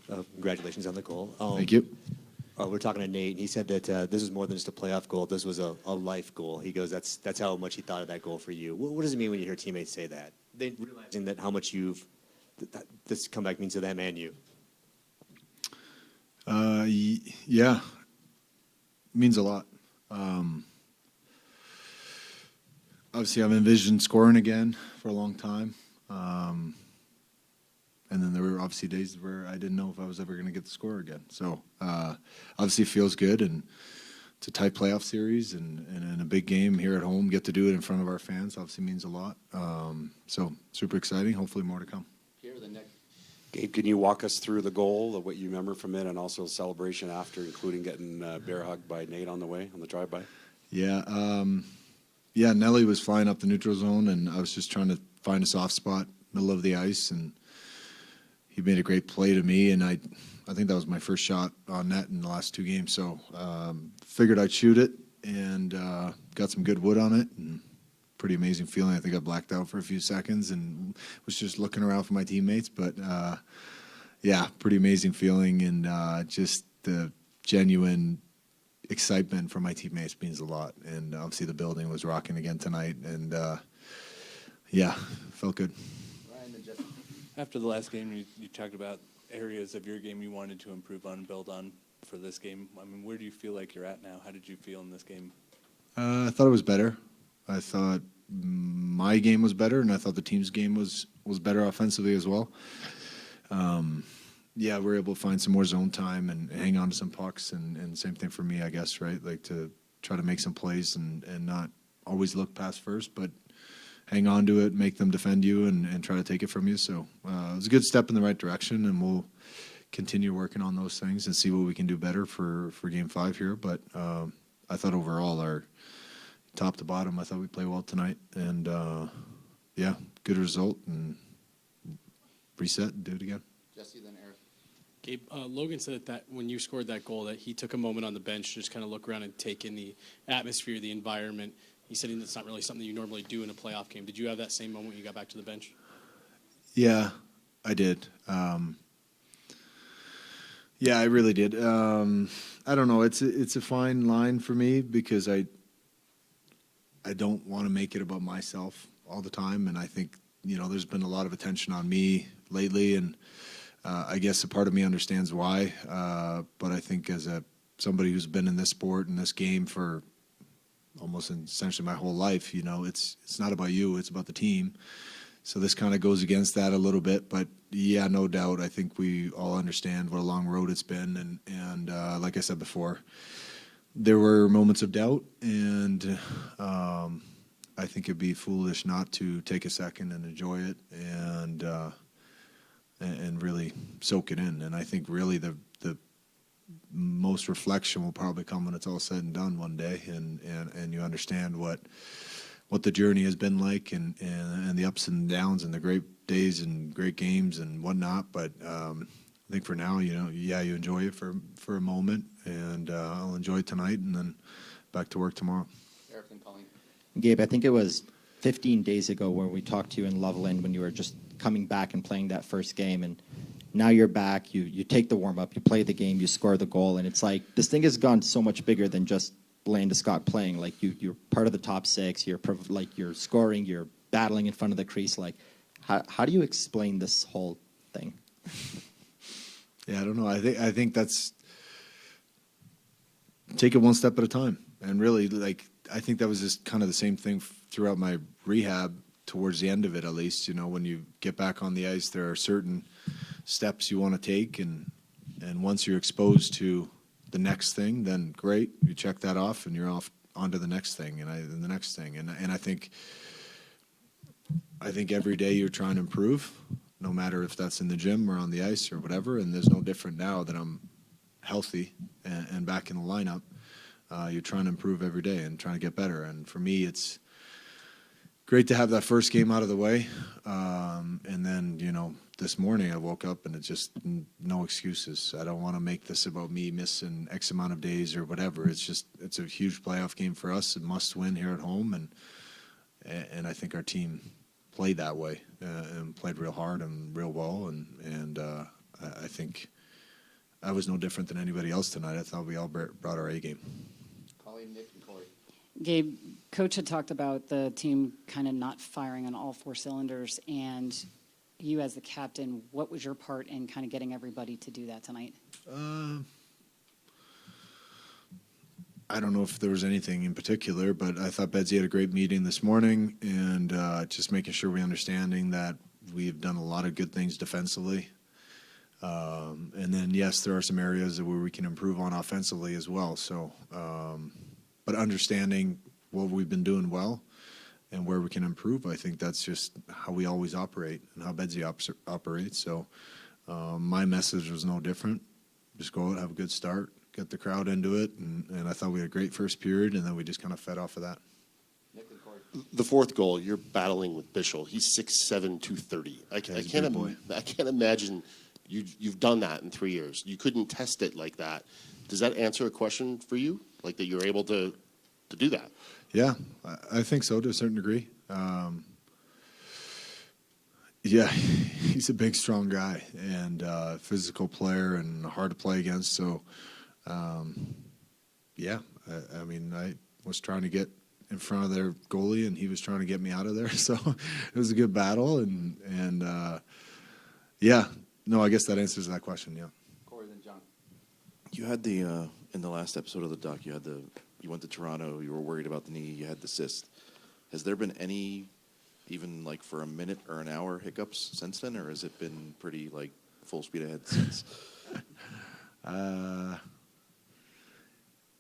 Congratulations on the goal. Thank you. We're talking to Nate, and he said that this was more than just a playoff goal. This was a life goal. He goes, that's how much he thought of that goal for you. What does it mean when you hear teammates say that? They realizing that how much this comeback means to them and you. Yeah, it means a lot. Obviously, I've envisioned scoring again for a long time. And then there were obviously days where I didn't know if I was ever going to get the score again. So obviously it feels good, and it's a tight playoff series, and in a big game here at home, get to do it in front of our fans obviously means a lot. So super exciting. Hopefully more to come. Gabe, can you walk us through the goal, of what you remember from it, and also celebration after, including getting bear hugged by Nate on the way, on the drive-by? Yeah, yeah. Nelly was flying up the neutral zone, and I was just trying to find a soft spot, middle of the ice, and he made a great play to me, and I think that was my first shot on net in the last 2 games. So figured I'd shoot it, and got some good wood on it, and pretty amazing feeling. I think I blacked out for a few seconds and was just looking around for my teammates. But yeah, pretty amazing feeling, and just the genuine excitement from my teammates means a lot. And obviously the building was rocking again tonight, and yeah, felt good. After the last game, you talked about areas of your game you wanted to improve on and build on for this game. I mean, where do you feel like you're at now? How did you feel in this game? I thought it was better. I thought my game was better, and I thought the team's game was better offensively as well. Yeah, we were able to find some more zone time and hang on to some pucks, and same thing for me, I guess, right? Like to try to make some plays and not always look past first, but hang on to it, make them defend you, and try to take it from you. So it was a good step in the right direction, and we'll continue working on those things and see what we can do better for Game 5 here. But I thought overall, our top to bottom, I thought we played well tonight. And, yeah, good result, and reset and do it again. Jesse, then Eric. Gabe, Logan said that when you scored that goal that he took a moment on the bench to just kind of look around and take in the atmosphere, the environment. He said it's not really something you normally do in a playoff game. Did you have that same moment when you got back to the bench? Yeah, I did. Yeah, I really did. I don't know. It's a fine line for me because I don't want to make it about myself all the time, and I think there's been a lot of attention on me lately, and I guess a part of me understands why. But I think as somebody who's been in this sport and this game for almost essentially my whole life, it's not about you, it's about the team. So this kind of goes against that a little bit, but yeah, no doubt. I think we all understand what a long road it's been, and like I said before, there were moments of doubt, and I think it'd be foolish not to take a second and enjoy it and really soak it in. And I think really the most reflection will probably come when it's all said and done one day, and you understand what the journey has been like, and the ups and downs, and the great days and great games and whatnot. But I think for now, you enjoy it for a moment, and I'll enjoy it tonight, and then back to work tomorrow. Eric and Colleen. Gabe, I think it was 15 days ago where we talked to you in Loveland when you were just coming back and playing that first game, and now you're back, you take the warm-up, you play the game, you score the goal, and it's like this thing has gone so much bigger than just Landeskog playing. Like you're part of the top 6, you're scoring, you're battling in front of the crease. Like how do you explain this whole thing? Yeah, I don't know. I think that's take it one step at a time, and really, I think that was just kind of the same thing throughout my rehab. Towards the end of it, at least, when you get back on the ice, there are certain steps you want to take, and once you're exposed to the next thing, then great, you check that off, and you're off onto the next thing, and the next thing, and I think every day you're trying to improve, no matter if that's in the gym or on the ice or whatever. And there's no different now that I'm healthy and back in the lineup. You're trying to improve every day and trying to get better, and for me, it's great to have that first game out of the way, and then this morning I woke up and it's just no excuses. I don't want to make this about me missing X amount of days or whatever. It's a huge playoff game for us, a must win here at home, and I think our team played that way and played real hard and real well, and I think I was no different than anybody else tonight. I thought we all brought our A game. Colleen, Nick, and Corey. Gabe, Coach had talked about the team kind of not firing on all four cylinders, and you as the captain, what was your part in kind of getting everybody to do that tonight? I don't know if there was anything in particular, but I thought Bedsy had a great meeting this morning, and just making sure we're understanding that we've done a lot of good things defensively. And then, yes, there are some areas where we can improve on offensively as well. So, but understanding what we've been doing well and where we can improve, I think that's just how we always operate and how Bedsy operates. So my message was no different. Just go out, have a good start, get the crowd into it, and I thought we had a great first period, and then we just kind of fed off of that. Nick and Corey. The fourth goal, you're battling with Bischel. He's 6'7", 230. I can't imagine you've done that in 3 years. You couldn't test it like that. Does that answer a question for you, like that you're able to do that? Yeah, I think so to a certain degree. Yeah, he's a big, strong guy and physical player and hard to play against. So, yeah, I mean, I was trying to get in front of their goalie, and he was trying to get me out of there. So it was a good battle, and yeah, no, I guess that answers that question. Yeah. Corey, then John. You had the in the last episode of the doc, you went to Toronto. You were worried about the knee. You had the cyst. Has there been any, even like for a minute or an hour, hiccups since then, or has it been pretty like full speed ahead since?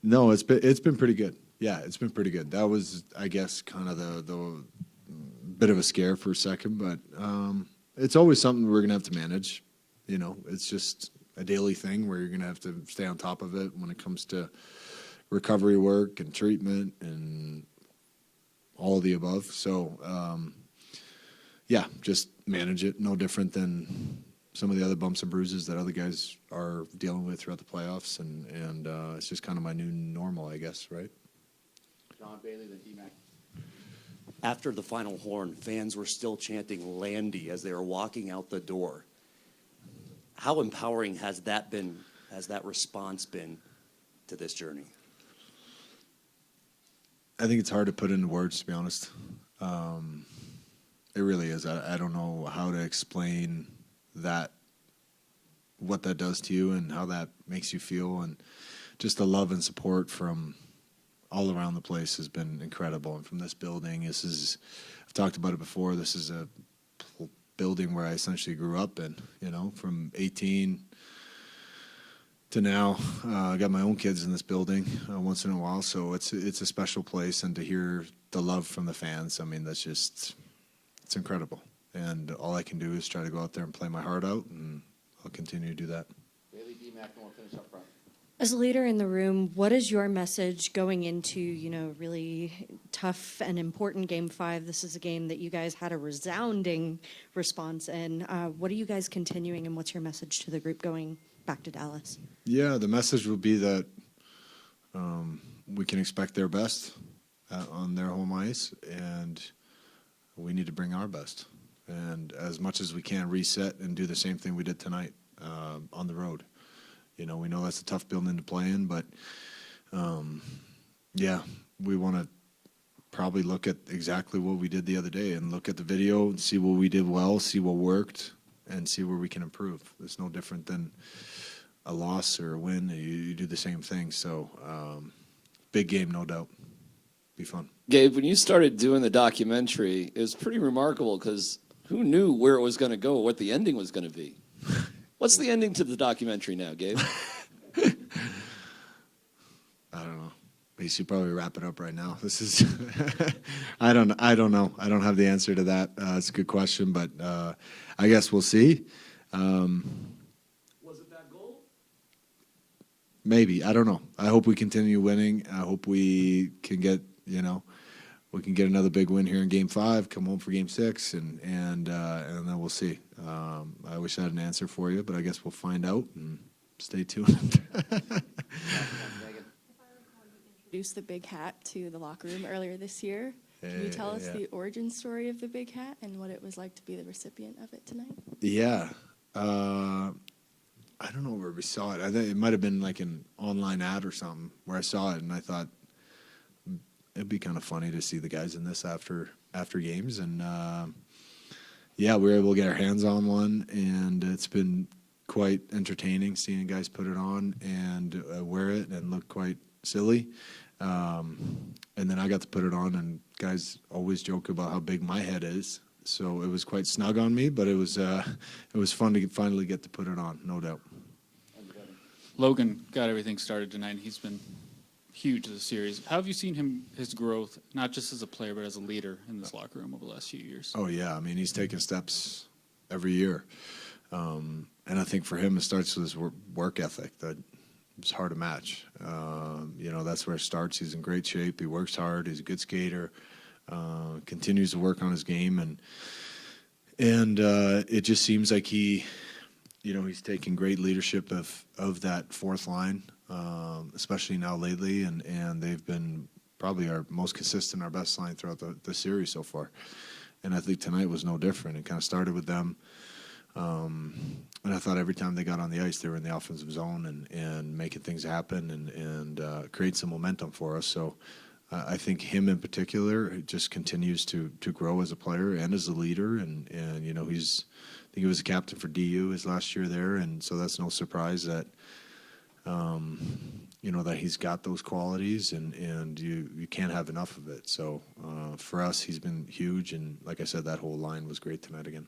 No, it's been pretty good. Yeah, it's been pretty good. That was, I guess, kind of the bit of a scare for a second, but it's always something we're gonna have to manage. You know, it's just a daily thing where you're gonna have to stay on top of it when it comes to recovery work and treatment and all of the above. So, yeah, just manage it. No different than some of the other bumps and bruises that other guys are dealing with throughout the playoffs, and it's just kind of my new normal, I guess, right? John Bailey, then D-Mac. After the final horn, fans were still chanting Landy as they were walking out the door. How empowering has that been, has that response been to this journey? I think it's hard to put into words, to be honest. It really is. I don't know how to explain that, what that does to you and how that makes you feel. And just the love and support from all around the place has been incredible. And from this building, I've talked about it before, this is a building where I essentially grew up in, you know, from 18 to now. I got my own kids in this building once in a while, so it's a special place. And to hear the love from the fans, I mean, it's incredible. And all I can do is try to go out there and play my heart out, and I'll continue to do that. Bailey, D-Mac, and we'll finish up front. As a leader in the room, what is your message going into, really tough and important Game 5? This is a game that you guys had a resounding response in. What are you guys continuing, and what's your message to the group going back to Dallas? Yeah, the message will be that we can expect their best on their home ice, and we need to bring our best. And as much as we can, reset and do the same thing we did tonight on the road. We know that's a tough building to play in, but yeah, we want to probably look at exactly what we did the other day and look at the video and see what we did well, see what worked, and see where we can improve. It's no different than a loss or a win. You do the same thing. So big game, no doubt. Be fun. Gabe, when you started doing the documentary, it was pretty remarkable because who knew where it was going to go, what the ending was going to be? What's the ending to the documentary now, Gabe? I don't know. We should probably wrap it up right now. This is, I don't know. I don't have the answer to that. It's a good question, but I guess we'll see. Was it that goal? Maybe. I don't know. I hope we continue winning. I hope we can get, we can get another big win here in Game 5, come home for Game 6, and then we'll see. I wish I had an answer for you, but I guess we'll find out, and stay tuned. Introduced the big hat to the locker room earlier this year. Can you tell us the origin story of the big hat and what it was like to be the recipient of it tonight? Yeah. I don't know where we saw it. I think it might have been like an online ad or something where I saw it, and I thought it'd be kind of funny to see the guys in this after games. And yeah, we were able to get our hands on one, and it's been quite entertaining seeing guys put it on and wear it and look quite silly. And then I got to put it on, and guys always joke about how big my head is. So it was quite snug on me, but it was fun to finally get to put it on, no doubt. Logan got everything started tonight. He's been huge this series. How have you seen his growth, not just as a player, but as a leader in this locker room over the last few years? Oh, yeah. I mean, he's taken steps every year. And I think for him, it starts with his work ethic that it's hard to match. That's where it starts. He's in great shape. He works hard. He's a good skater. Continues to work on his game. And it just seems like he's taking great leadership of that fourth line, especially now lately. And they've been probably our most consistent, our best line throughout the series so far. And I think tonight was no different. It kind of started with them. And I thought every time they got on the ice, they were in the offensive zone and making things happen and create some momentum for us. So I think him in particular just continues to grow as a player and as a leader. And I think he was a captain for DU his last year there. And so that's no surprise that, that he's got those qualities and you can't have enough of it. So for us, he's been huge. And like I said, that whole line was great tonight again.